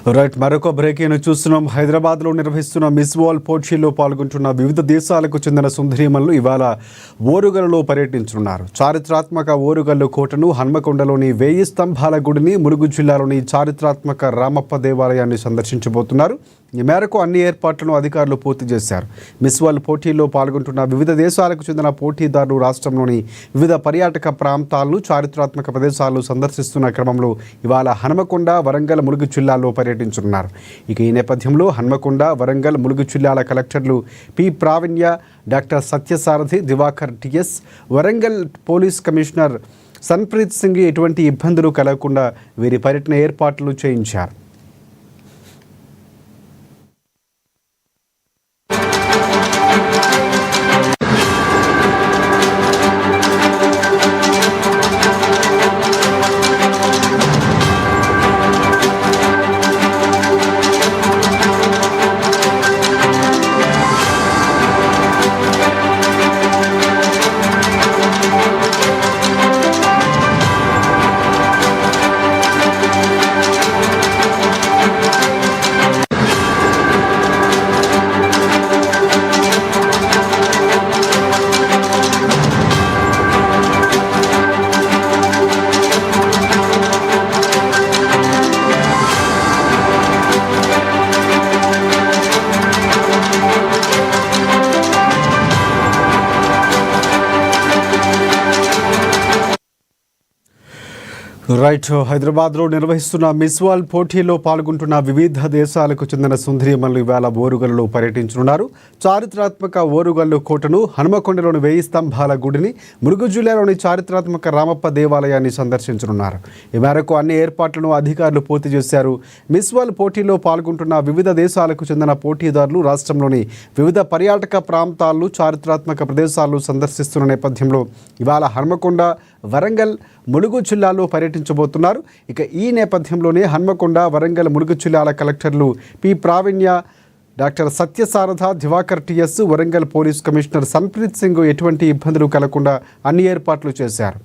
Right, మరొక breaking చూస్తున్నాం. హైదరాబాద్లో నిర్వహిస్తున్న మిస్ వరల్డ్ పోటీల్లో పాల్గొంటున్న వివిధ దేశాలకు చెందిన సుందరీమణులు ఇవాళ ఓరుగల్లో పర్యటించనున్నారు. చారిత్రాత్మక ఓరుగల్లు కోటను, హన్మకొండలోని 1000 స్తంభాల గుడిని, ములుగు జిల్లాలోని చారిత్రాత్మక రామప్ప దేవాలయాన్ని సందర్శించబోతున్నారు. ఈ మేరకు అన్ని ఏర్పాట్లను అధికారులు పూర్తి చేశారు. మిస్ వరల్డ్ పోటీల్లో పాల్గొంటున్న వివిధ దేశాలకు చెందిన పోటీదారులు రాష్ట్రంలోని వివిధ పర్యాటక ప్రాంతాలను, చారిత్రాత్మక ప్రదేశాలను సందర్శిస్తున్న క్రమంలో ఇవాళ హన్మకొండ, వరంగల్, ములుగు జిల్లాల్లో పర్యటించనున్నారు. ఇక ఈ నేపథ్యంలో హన్మకొండ, వరంగల్, ములుగు జిల్లాల కలెక్టర్లు P Pravinya, doctor Satyasarathi, Diwakar TS, Warangal police commissioner Sanpreet Singh ఎటువంటి ఇబ్బందులు కలగకుండా వీరి పర్యటన ఏర్పాట్లు చేయించారు. రైట్, హైదరాబాద్లో నిర్వహిస్తున్న మిస్ వరల్డ్ పోటీలో పాల్గొంటున్న వివిధ దేశాలకు చెందిన సుందరీమణులు ఇవాళ ఓరుగల్లో పర్యటించనున్నారు. చారిత్రాత్మక ఓరుగల్లు కోటను, హనుమకొండలోని 1000 స్తంభాల గుడిని, ములుగు జిల్లాలోని చారిత్రాత్మక రామప్ప దేవాలయాన్ని సందర్శించనున్నారు. ఈ మేరకు అన్ని ఏర్పాట్లను అధికారులు పూర్తి చేశారు. మిస్ వరల్డ్ పోటీలో పాల్గొంటున్న వివిధ దేశాలకు చెందిన పోటీదారులు రాష్ట్రంలోని వివిధ పర్యాటక ప్రాంతాలను, చారిత్రాత్మక ప్రదేశాలను సందర్శిస్తున్న నేపథ్యంలో ఇవాళ హన్మకొండ, వరంగల్, ములుగు జిల్లాలో పర్యటించబోతున్నారు. ఇక ఈ నేపథ్యంలోనే హన్మకొండ, వరంగల్, ములుగు జిల్లాల కలెక్టర్లు P Pravinya, doctor Satyasaratha, Diwakar TS, Warangal police commissioner Sanpreet Singh ఎటువంటి ఇబ్బందులు కలగకుండా అన్ని ఏర్పాట్లు చేశారు.